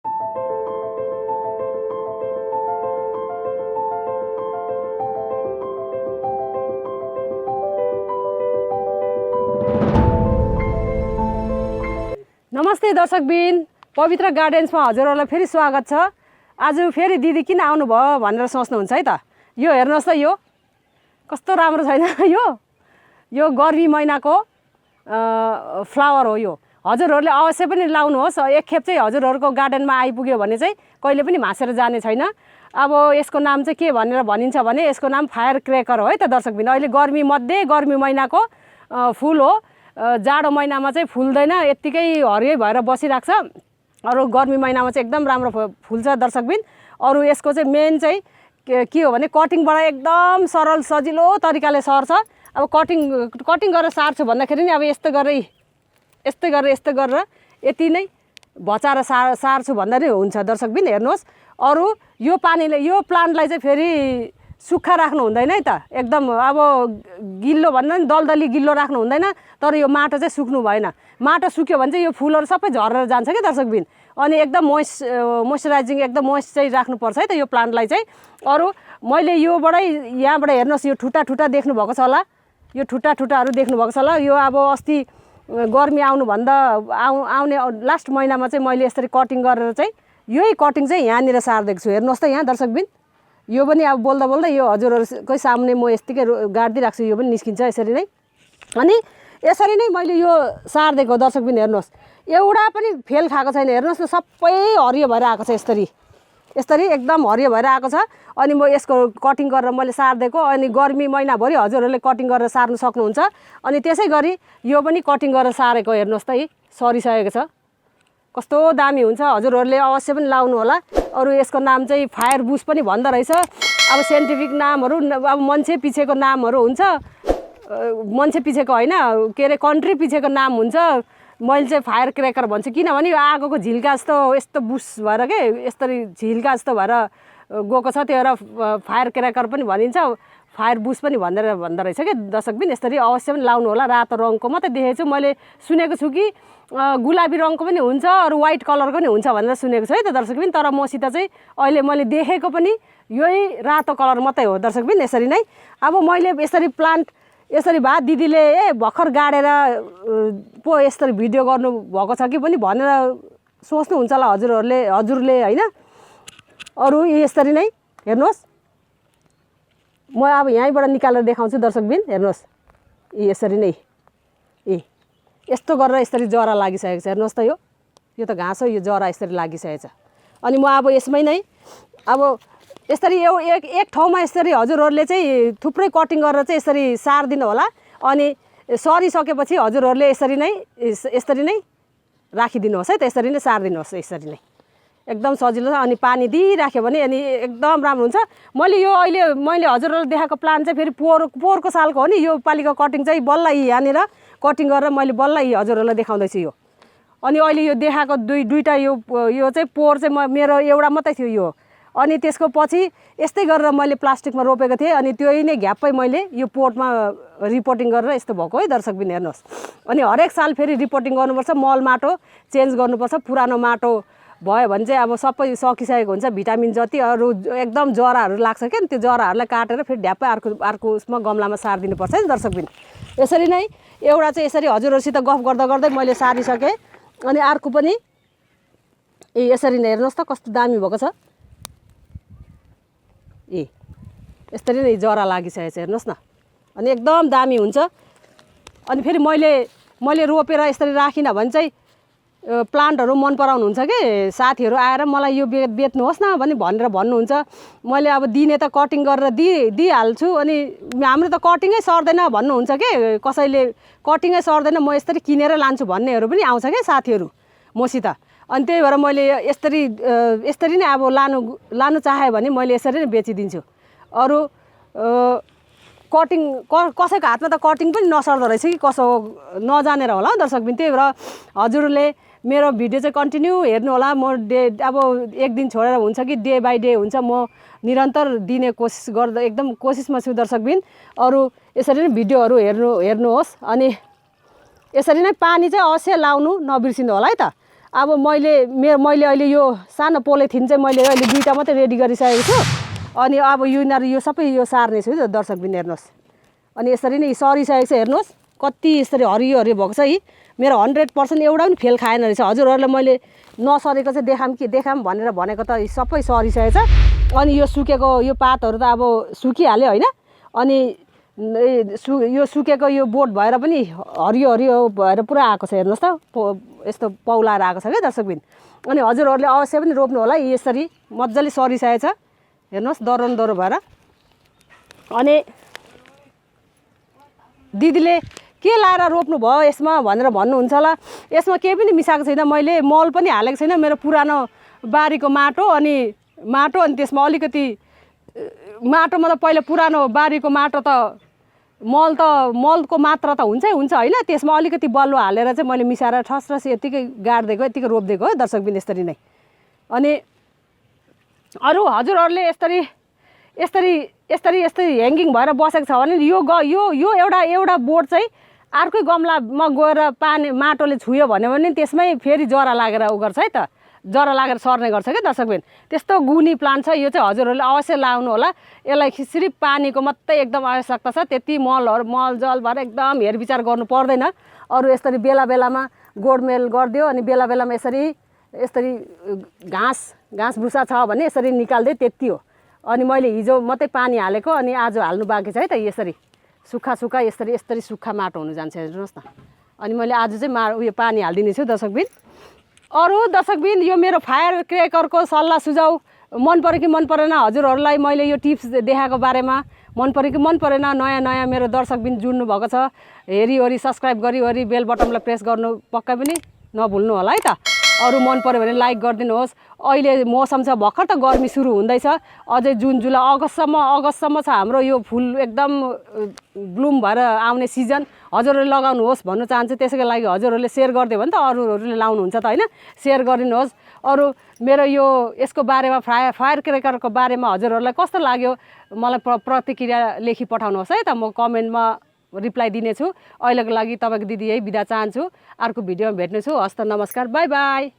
नमस्ते दर्शकबिन, पवित्र गार्डन्समा हजुरहरूलाई फेरि स्वागत छ। आज फेरि दिदी किन आउनुभयो भनेर सोच्नुहुन्छ है त। यो हेर्नुहोस् त, यो कस्तो राम्रो छैन। यो गर्मी महिनाको फ्लावर हो। यो हजुरहरूले अवश्य पनि लाउनुहोस्। एकखेप चाहिँ हजुरहरूको गार्डनमा आइपुग्यो भने चाहिँ कहिले पनि भाँसेर जाने छैन। अब यसको नाम चाहिँ के भनेर भनिन्छ भने यसको नाम फायर क्र्याकर हो है त दर्शकबिन। अहिले गर्मी महिनाको फुल हो। जाडो महिनामा चाहिँ फुल्दैन, यत्तिकै हरियै भएर बसिरहेको छ। अरू गर्मी महिनामा चाहिँ एकदम राम्रो फुल्छ दर्शकबिन। अरू यसको चाहिँ मेन चाहिँ के हो भने कटिङबाट एकदम सरल सजिलो तरिकाले सर्छ। अब कटिङ गरेर सार्छु भन्दाखेरि नि अब यस्तो गरेर यति नै बचाएर सार्छु भन्दा नि हुन्छ दर्शकबिन। हेर्नुहोस्, अरू यो पानीले यो प्लान्टलाई चाहिँ फेरि सुक्खा राख्नु हुँदैन है त। एकदम अब गिल्लो भन्दा नि दलदली गिल्लो राख्नु हुँदैन। तर यो माटो चाहिँ सुक्नु भएन। माटो सुक्यो भने चाहिँ यो फुलहरू सबै झरेर जान्छ क्या दर्शकबिन। अनि एकदम मोइस्चराइजिङ एकदम मोइस्ट चाहिँ राख्नुपर्छ है त यो प्लान्टलाई चाहिँ। अरू मैले यहाँबाट हेर्नुहोस्, यो ठुटा देख्नुभएको छ होला। यो ठुटाहरू देख्नुभएको छ होला। यो अब अस्ति गर्मी आउने लास्ट महिनामा चाहिँ मैले यसरी कटिङ गरेर चाहिँ यही कटिङ चाहिँ यहाँनिर सार्दिएको छु। हेर्नुहोस् त यहाँ दर्शकबिन। यो पनि अब बोल्दा यो हजुरहरूकै सामने म यत्तिकै गाडिदिइरहेको छु। यो पनि निस्किन्छ यसरी नै। अनि यसरी नै मैले यो सार्दिएको दर्शकबिन। हेर्नुहोस्, एउटा पनि फेल खाएको छैन। हेर्नुहोस् न, सबै हरियो भएर आएको छ। यसरी एकदम हरियो भएर आएको छ। अनि म यसको कटिङ गरेर मैले सार्दिएको। अनि गर्मी महिनाभरि हजुरहरूले कटिङ गरेर सार्नु सक्नुहुन्छ। अनि त्यसै गरी यो पनि कटिङ गरेर सारेको। हेर्नुहोस् त, यी सरिसकेको छ। कस्तो दामी हुन्छ, हजुरहरूले अवश्य पनि लाउनु होला। अरू यसको नाम चाहिँ फायर बुस पनि भन्दो रहेछ। अब साइन्टिफिक नामहरू अब मान्छे पछिको नामहरू हुन्छ, मान्छे पछिको होइन, के अरे कन्ट्री पछिको नाम हुन्छ। मैले चाहिँ फायर क्र्याकर भन्छु किनभने यो आगोको झिल्का जस्तो यस्तो बुस भएर के यस्तरी झिल्का जस्तो भएर गएको छ। त्यो भएर फायर क्र्याकर पनि भनिन्छ, फायर बुस पनि भन्दो रहेछ क्या दर्शकबिन। यसरी अवश्य पनि लाउनु होला। रातो रङको मात्रै देखेको छु, मैले सुनेको छु कि गुलाबी रङको पनि हुन्छ, अरू व्हाइट कलरको पनि हुन्छ भनेर सुनेको छु है त दर्शकबिन। तर मसित चाहिँ अहिले मैले देखेको पनि यही रातो कलर मात्रै हो दर्शकबिन। यसरी नै अब मैले यसरी प्लान्ट यसरी भए दिदीले भर्खर गाडेर पो यसरी भिडियो गर्नुभएको छ कि पनि भनेर सोच्नुहुन्छ होला हजुरले होइन। अरू यसरी नै हेर्नुहोस्, म अब यहीँबाट निकालेर देखाउँछु दर्शकबिन। हेर्नुहोस्, यसरी नै यस्तो गरेर यसरी जरा लागिसकेको छ। हेर्नुहोस् त, यो त घाँस हो, यो जरा यसरी लागिसकेको छ। अनि म अब यसमै नै अब यसरी एक ठाउँमा यसरी हजुरहरूले चाहिँ थुप्रै कटिङ गरेर चाहिँ यसरी सारिदिनु होला। अनि सरिसकेपछि हजुरहरूले यसरी नै राखिदिनुहोस् है त। यसरी नै सारिदिनुहोस्। यसरी नै एकदम सजिलो छ। अनि पानी दिइराख्यो भने अनि एकदम राम्रो हुन्छ। मैले हजुरहरूले देखाएको प्लान्ट चाहिँ फेरि पोहोरको सालको हो नि। यो पालिको कटिङ चाहिँ बल्ल यहाँनिर कटिङ गरेर मैले बल्ल हजुरहरूलाई देखाउँदैछु यो। अनि अहिले यो देखाएको दुईवटा यो चाहिँ पोहोर चाहिँ मेरो एउटा मात्रै थियो यो। अनि त्यसको पछि यस्तै गरेर मैले प्लास्टिकमा रोपेको थिएँ। अनि त्यही नै घ्याप्पै मैले यो पोटमा रिपोर्टिङ गरेर यस्तो भएको है दर्शकबिन। हेर्नुहोस्, अनि हरेक साल फेरि रिपोर्टिङ गर्नुपर्छ, मल माटो चेन्ज गर्नुपर्छ। पुरानो माटो भयो भने चाहिँ अब सबै सकिसकेको हुन्छ, भिटामिन जति। अरू एकदम जराहरू लाग्छ क्या, त्यो जराहरूलाई काटेर फेरि ढ्याप्पै अर्को उसमा गमलामा सारिदिनुपर्छ है दर्शकबिन। यसरी नै एउटा चाहिँ यसरी हजुरहरूसित गफ गर्दा मैले सारिसकेँ। अनि अर्को पनि यसरी नै हेर्नुहोस् त कस्तो दामी भएको छ। यसरी नै जरा लागिसकेको छ। हेर्नुहोस् न, अनि एकदम दामी हुन्छ। अनि फेरि मैले रोपेर यसरी राखिनँ भने चाहिँ प्लान्टहरू मन पराउनुहुन्छ कि साथीहरू आएर मलाई यो बेच्नुहोस् न भनेर भन्नुहुन्छ। मैले अब दिने त कटिङ गरेर दिइहाल्छु। अनि हाम्रो त कटिङै सर्दैन भन्नुहुन्छ कि कसैले कटिङै सर्दैन, म यसरी किनेर लान्छु भन्नेहरू पनि आउँछ क्या साथीहरू मसित। अनि त्यही भएर मैले यसरी नै अब लानु चाह्यो भने मैले यसरी नै बेचिदिन्छु। अरू कटिङ कसैको हातमा त कटिङ पनि नसर्दो रहेछ कि कसो नजानेर होला दर्शकबिन। त्यही भएर हजुरले मेरो भिडियो चाहिँ कन्टिन्यू हेर्नु होला। म अब एक दिन छोडेर हुन्छ कि डे बाई डे हुन्छ, म निरन्तर दिने कोसिस गर्दा एकदम कोसिसमा छु दर्शकबिन। अरू यसरी नै भिडियोहरू हेर्नुहोस्। अनि यसरी नै पानी चाहिँ अवश्य लाउनु नबिर्सिनु होला है त। अब मैले अहिले यो सानो पोलिथिन चाहिँ मैले अहिले 2टा मात्रै रेडी गरिसकेको छु। अनि अब यिनीहरू यो सबै यो सार्ने छु है दर्शकबिन हेर्नुहोस्। अनि यसरी नै सरिसकेको छ हेर्नुहोस् कति यसरी हरियो हरियो भएको छ है। मेरो 100% एउटा पनि फेल खाएन रहेछ। हजुरहरूलाई मैले नसरेको चाहिँ देखाम भनेर भनेको त सबै सरिसकेको छ। अनि यो सुकेको यो पातहरू त अब सुकिहाल्यो होइन। अनि यो सुकेको यो बोट भएर पनि हरियो हरियो भएर पुरा आएको छ हेर्नुहोस् त यस्तो पौलाएर आएको छ क्या दर्शकबिन। अनि हजुरहरूले अवश्य पनि रोप्नु होला यसरी मजाले सरिसकेको छ हेर्नुहोस् दरो भएर। अनि दिदीले के लाएर रोप्नु भयो यसमा भनेर भन्नुहुन्छ होला। यसमा केही पनि मिसाएको छैन, मैले मल पनि हालेको छैन। मेरो पुरानो बारीको माटो अनि त्यसमा अलिकति माटोमा त पहिला पुरानो बारीको माटो त मलको मात्रा त हुन्छ होइन। त्यसमा अलिकति बलुवा हालेर चाहिँ मैले मिसाएर ठस यतिकै गाडिदिएको यतिकै रोपिदिएको हो दर्शकबिन यसरी नै। अनि अरू हजुरहरूले यस्तरी ह्याङ्गिङ भएर बसेको छ भने यो एउटा बोट चाहिँ अर्कै गमलामा गएर माटोले छुयो भने त्यसमै फेरि जरा लागेर उ गर्छ है त, जरा लागेर सर्ने गर्छ क्या दर्शकबिन। त्यस्तो गुनी प्लान्ट छ यो चाहिँ हजुरहरूले अवश्य लाउनु होला। यसलाई सिर्फ पानीको मात्रै एकदम आवश्यकता छ, त्यति मलजल भएर एकदम हेरविचार गर्नु पर्दैन। अरू यसरी बेला बेलामा गोडमेल गरिदियो अनि बेला बेलामा यसरी घाँस भुसा छ भने यसरी निकाल्दै त्यति हो। अनि मैले हिजो मात्रै पानी हालेको अनि आज हाल्नु बाँकी छ है त। यसरी सुक्खा यसरी सुक्खा माटो हुनु जान्छ हेर्नुहोस् न। अनि मैले आज चाहिँ उयो पानी हालिदिने छु दर्शकबिन। अरू दर्शकबिन यो मेरो फायर क्रेकरको सल्लाह सुझाउ मन पऱ्यो कि मन परेन हजुरहरूलाई मैले यो टिप्स देखाएको बारेमा मन पऱ्यो कि मन परेन। नयाँ मेरो दर्शकबिन जुड्नु भएको छ हेरिवरि सब्सक्राइब गरिवरि बेल बटनलाई प्रेस गर्नु पक्कै पनि नभुल्नु होला है त। अरू मन पऱ्यो भने लाइक गरिदिनुहोस्। अहिले मौसम छ भर्खर त गर्मी सुरु हुँदैछ, अझै जुन जुलाई अगस्तसम्म छ हाम्रो यो फुल एकदम ब्लुम भएर आउने सिजन। हजुरहरूले लगाउनुहोस् भन्न चाहन्छु। त्यसैको लागि हजुरहरूले सेयर गरिदियो भने त अरूहरूले लाउनुहुन्छ त होइन, सेयर गरिदिनुहोस्। अरू मेरो यसको बारेमा फायर क्रेकरको बारेमा हजुरहरूलाई कस्तो लाग्यो मलाई प्रतिक्रिया लेखी पठाउनुहोस् है त। म कमेन्टमा रिप्लाई दिनेछु। अहिलेको लागि तपाईँको दिदी यही बिदा चाहन्छु। अर्को भिडियोमा भेट्नेछु। हस्त नमस्कार, बाई बाई।